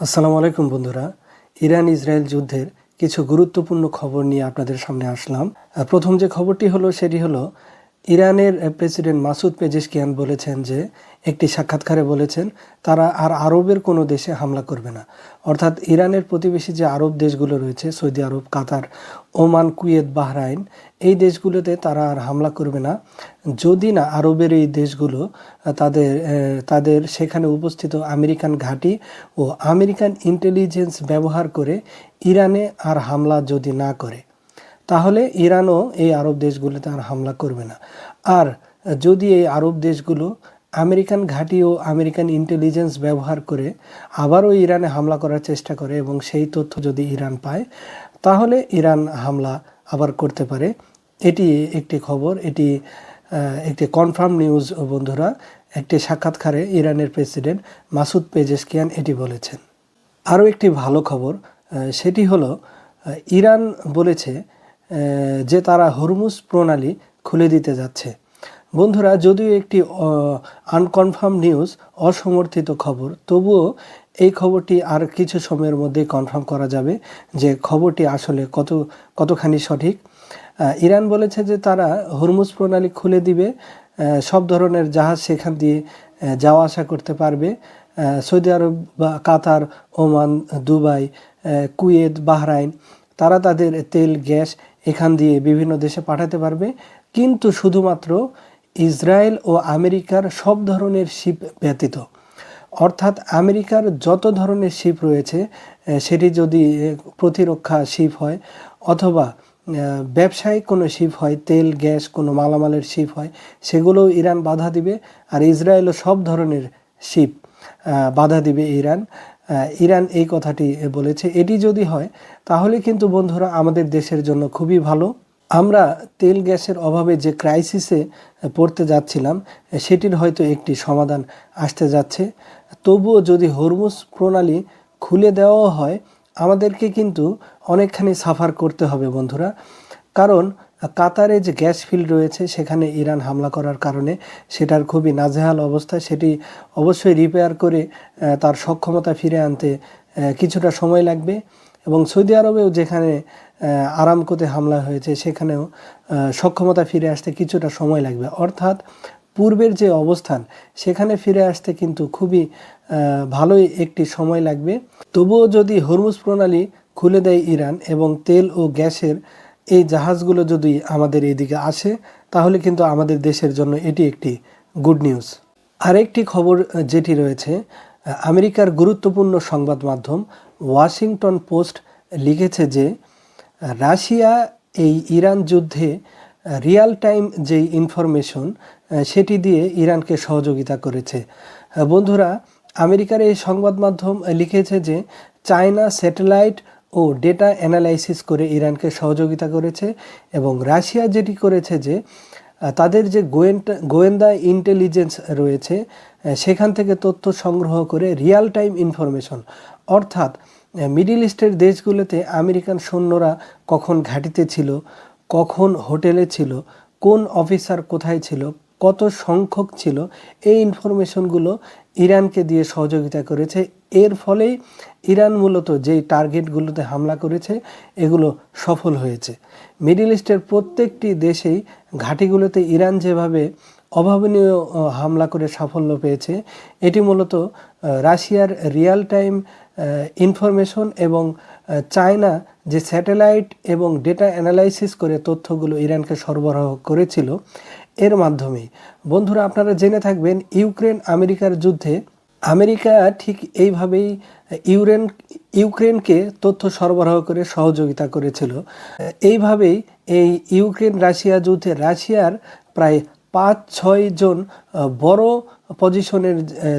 আসসালামু আলাইকুম বন্ধুরা। ইরান ইসরায়েল যুদ্ধের কিছু গুরুত্বপূর্ণ খবর নিয়ে আপনাদের সামনে আসলাম। প্রথম যে খবরটি হলো সেটি হলো ইরানের প্রেসিডেন্ট মাসুদ পেজেশকিয়ান বলেছেন যে একটি সাক্ষাৎকারে বলেছেন তারা আর আরবের কোনো দেশে হামলা করবে না। অর্থাৎ ইরানের প্রতিবেশী যে আরব দেশগুলো রয়েছে, সৌদি আরব, কাতার, ওমান, কুয়েত, বাহরাইন, এই দেশগুলোতে তারা আর হামলা করবে না যদি না আরবের এই দেশগুলো তাদের সেখানে উপস্থিত আমেরিকান ঘাঁটি ও আমেরিকান ইন্টেলিজেন্স ব্যবহার করে ইরানে আর হামলা যদি না করে, তাহলে ইরানও এই আরব দেশগুলোতে আর হামলা করবে না। আর যদি এই আরব দেশগুলো আমেরিকান ঘাঁটি ও আমেরিকান ইন্টেলিজেন্স ব্যবহার করে আবারও ইরানে হামলা করার চেষ্টা করে এবং সেই তথ্য যদি ইরান পায়, তাহলে ইরান হামলা আবার করতে পারে। এটি একটি খবর, এটি একটি কনফার্ম নিউজ বন্ধুরা। একটি সাক্ষাৎকারে ইরানের প্রেসিডেন্ট মাসুদ পেজেশকিয়ান এটি বলেছেন। আরও একটি ভালো খবর, সেটি হলো ইরান বলেছে যে তারা হরমুজ প্রণালী খুলে দিতে যাচ্ছে। বন্ধুরা, যদিও একটি আনকনফার্ম নিউজ, অসমর্থিত খবর, তবুও এই খবরটি আর কিছু সময়ের মধ্যেই কনফার্ম করা যাবে যে খবরটি আসলে কতখানি সঠিক। ইরান বলেছে যে তারা হরমুজ প্রণালী খুলে দিবে, সব ধরনের জাহাজ সেখান দিয়ে যাওয়া আসা করতে পারবে। সৌদি আরব বা কাতার, ওমান, দুবাই, কুয়েত, বাহরাইন, তারা তাদের তেল, গ্যাস এখান দিয়ে বিভিন্ন দেশে পাঠাতে পারবে, কিন্তু শুধুমাত্র ইসরায়েল ও আমেরিকার সব ধরনের শিপ ব্যতীত। অর্থাৎ আমেরিকার যত ধরনের শিপ রয়েছে, সেটি যদি প্রতিরক্ষা শিপ হয় অথবা ব্যবসায়িক কোনো শিপ হয়, তেল, গ্যাস, কোনো মালামালের শিপ হয়, সেগুলোও ইরান বাধা দিবে। আর ইসরায়েলও সব ধরনের শিপ বাধা দিবে ইরান এই কথাটি বলেছে। এটি যদি হয় তাহলে কিন্তু বন্ধুরা আমাদের দেশের জন্য খুবই ভালো। আমরা তেল গ্যাসের অভাবে যে ক্রাইসিসে পড়তে যাচ্ছিলাম, সেটির হয়তো একটি সমাধান আসতে যাচ্ছে। তবুও যদি হরমুজ প্রণালী খুলে দেওয়া হয়, আমাদেরকে কিন্তু অনেকখানি সাফার করতে হবে বন্ধুরা। কারণ কাতারে যে গ্যাস ফিল্ড রয়েছে সেখানে ইরান হামলা করার কারণে সেটার খুবই নাজেহাল অবস্থা। সেটি অবশ্যই রিপেয়ার করে তার সক্ষমতা ফিরে আনতে কিছুটা সময় লাগবে। এবং সৌদি আরবেও যেখানে আরামকোতে হামলা হয়েছে সেখানেও সক্ষমতা ফিরে আসতে কিছুটা সময় লাগবে। অর্থাৎ পূর্বের যে অবস্থান সেখানে ফিরে আসতে কিন্তু খুবই ভালোই একটি সময় লাগবে। তবুও যদি হরমুজ প্রণালী খুলে দেয় ইরান এবং তেল ও গ্যাসের এই জাহাজগুলো যদি আমাদের এদিকে আসে, তাহলে কিন্তু আমাদের দেশের জন্য এটি একটি গুড নিউজ। আরেকটি খবর যেটি রয়েছে, আমেরিকার গুরুত্বপূর্ণ সংবাদ মাধ্যম ওয়াশিংটন পোস্ট লিখেছে যে রাশিয়া এই ইরান যুদ্ধে রিয়াল টাইম যেই ইনফরমেশন সেটি দিয়ে ইরানকে সহযোগিতা করেছে। বন্ধুরা, আমেরিকার এই সংবাদ মাধ্যম লিখেছে যে চায়না স্যাটেলাইট ও ডেটা অ্যানালাইসিস করে ইরানকে সহযোগিতা করেছে এবং রাশিয়া যেটি করেছে যে তাদের যে গোয়েন্দা ইন্টেলিজেন্স রয়েছে সেখান থেকে তথ্য সংগ্রহ করে রিয়াল টাইম ইনফরমেশন, অর্থাৎ মিডল ইস্টের দেশগুলোতে আমেরিকান সৈন্যরা কখন ঘাঁটিতে ছিল, কখন হোটেলে ছিল, কোন অফিসার কোথায় ছিল, কত সংখ্যক ছিল, এই ইনফরমেশনগুলো ইরানকে দিয়ে সহযোগিতা করেছে। এর ফলেই ইরান মূলত যেই টার্গেটগুলোতে হামলা করেছে এগুলো সফল হয়েছে। মিডল ইস্টের প্রত্যেকটি দেশেই ঘাঁটিগুলোতে ইরান যেভাবে অভাবনীয় হামলা করে সাফল্য পেয়েছে, এটি মূলত রাশিয়ার রিয়াল টাইম ইনফরমেশন এবং চায়না যে স্যাটেলাইট এবং ডেটা অ্যানালাইসিস করে তথ্যগুলো ইরানকে সরবরাহ করেছিল, এর মাধ্যমেই। বন্ধুরা, আপনারা জেনে থাকবেন ইউক্রেন আমেরিকার যুদ্ধে আমেরিকা ঠিক এইভাবেই ইউক্রেনকে তথ্য সরবরাহ করে সহযোগিতা করেছিল। এইভাবেই এই ইউক্রেন রাশিয়া যুদ্ধে রাশিয়ার প্রায় 5-6 জন বড় পজিশনের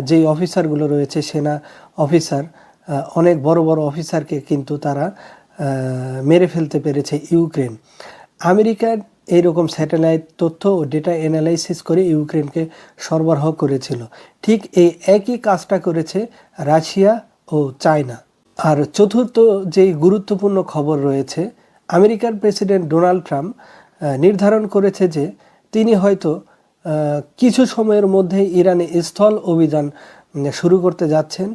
যেই অফিসারগুলো রয়েছে, সেনা অফিসার, অনেক বড় বড় অফিসারকে কিন্তু তারা মেরে ফেলতে পেরেছে ইউক্রেন। আমেরিকার এইরকম স্যাটেলাইট তথ্য ও ডেটা অ্যানালাইসিস করে ইউক্রেনকে সরবরাহ করেছিল। ঠিক এই একই কাজটা করেছে রাশিয়া ও চায়না। আর চতুর্থ যেই গুরুত্বপূর্ণ খবর রয়েছে, আমেরিকার প্রেসিডেন্ট ডোনাল্ড ট্রাম্প নির্ধারণ করেছে যে তিনি হয়তো কিছু সময়ের মধ্যে ইরানে স্থল অভিযান শুরু করতে যাচ্ছেন।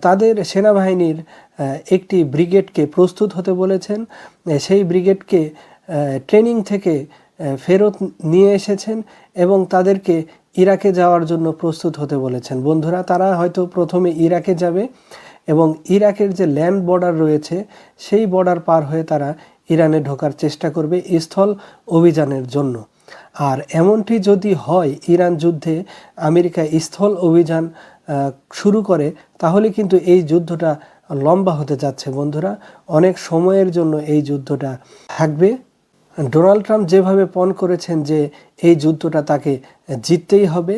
তাদের সেনাবাহিনীর একটি ব্রিগেডকে প্রস্তুত হতে বলেছেন। সেই ব্রিগেডকে ট্রেনিং থেকে ফেরত নিয়ে এসেছেন এবং তাদেরকে ইরাকে যাওয়ার জন্য প্রস্তুত হতে বলেছেন। বন্ধুরা, তারা হয়তো প্রথমে ইরাকে যাবে এবং ইরাকের যে ল্যান্ড বর্ডার রয়েছে সেই বর্ডার পার হয়ে তারা ইরানে ঢোকার চেষ্টা করবে স্থল অভিযানের জন্য। আর এমনটি যদি হয়, ইরান যুদ্ধে আমেরিকা স্থল অভিযান শুরু করে, তাহলে কিন্তু এই যুদ্ধটা লম্বা হতে যাচ্ছে বন্ধুরা। অনেক সময়ের জন্য এই যুদ্ধটা থাকবে। ডোনাল্ড ট্রাম্প যেভাবে পণ করেছেন যে এই যুদ্ধটা তাকে জিততেই হবে,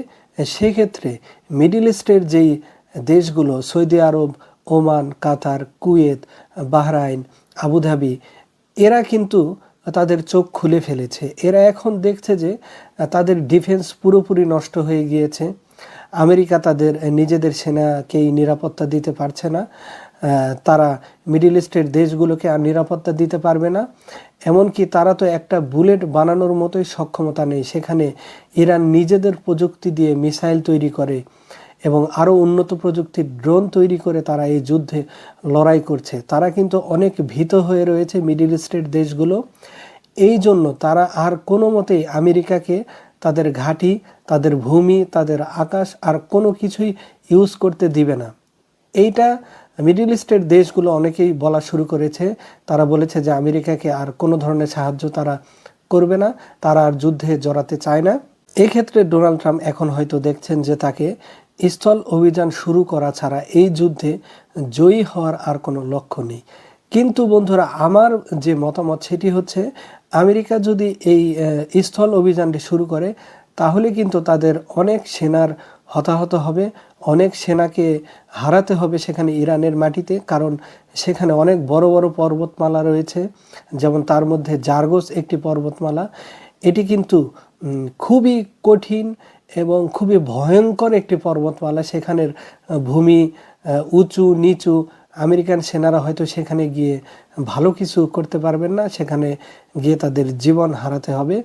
সেক্ষেত্রে মিডল ইস্টের যেই দেশগুলো সৌদি আরব, ওমান, কাতার, কুয়েত, বাহরাইন, আবুধাবি, এরা কিন্তু তাদের চোখ খুলে ফেলেছে। এরা এখন দেখছে যে তাদের ডিফেন্স পুরোপুরি নষ্ট হয়ে গিয়েছে। আমেরিকা তাদের নিজেদের সেনাকেই নিরাপত্তা দিতে পারছে না। তারা মিডল ইস্টের দেশগুলোকে আর নিরাপত্তা দিতে পারবে না। এমনকি তারা তো একটা বুলেট বানানোর মতোই সক্ষমতা নেই। সেখানে ইরান নিজেদের প্রযুক্তি দিয়ে মিসাইল তৈরি করে এবং আরও উন্নত প্রযুক্তির ড্রোন তৈরি করে তারা এই যুদ্ধে লড়াই করছে। তারা কিন্তু অনেক ভীত হয়ে রয়েছে মিডল ইস্টের দেশগুলো। এই জন্য তারা আর কোনো মতেই আমেরিকাকে তাদের ঘাঁটি, তাদের ভূমি, তাদের আকাশ আর কোনো কিছুই ইউজ করতে দিবে না। এইটা মিডল ইস্টের দেশগুলো অনেকেই বলা শুরু করেছে। তারা বলেছে যে আমেরিকাকে আর কোনো ধরনের সাহায্য তারা করবে না, তারা আর যুদ্ধে জড়াতে চায় না। এক্ষেত্রে ডোনাল্ড ট্রাম্প এখন হয়তো দেখছেন যে তাকে স্থল অভিযান শুরু করা ছাড়া এই যুদ্ধে জয়ী হওয়ার আর কোনো লক্ষ্য নেই। কিন্তু বন্ধুরা, আমার যে মতামত সেটি হচ্ছে, আমেরিকা যদি এই স্থল অভিযানটি শুরু করে, তাহলে কিন্তু তাদের অনেক সেনার হতাহত হবে, অনেক সেনাকে হারাতে হবে সেখানে ইরানের মাটিতে। কারণ সেখানে অনেক বড় বড় পর্বতমালা রয়েছে, যেমন তার মধ্যে জার্গোস একটি পর্বতমালা। এটি কিন্তু খুবই কঠিন এবং খুবই ভয়ঙ্কর একটি পর্বতমালা। সেখানের ভূমি উঁচু নিচু। আমেরিকান সেনারা হয়তো সেখানে গিয়ে ভালো কিছু করতে পারবেন না, সেখানে গিয়ে তাদের জীবন হারাতে হবে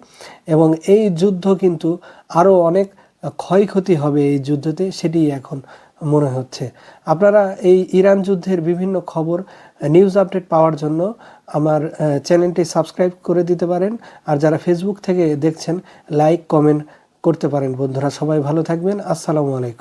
এবং এই যুদ্ধ কিন্তু আরও অনেক ক্ষয়ক্ষতি হবে এই যুদ্ধতে, সেটি এখন মনে হচ্ছে। আপনারা এই ইরান যুদ্ধের বিভিন্ন খবর, নিউজ আপডেট পাওয়ার জন্য আমার চ্যানেলটি সাবস্ক্রাইব করে দিতে পারেন। আর যারা ফেসবুক থেকে দেখছেন, লাইক কমেন্ট করতে পারেন। বন্ধুরা, সবাই ভালো থাকবেন। আসসালামু আলাইকুম।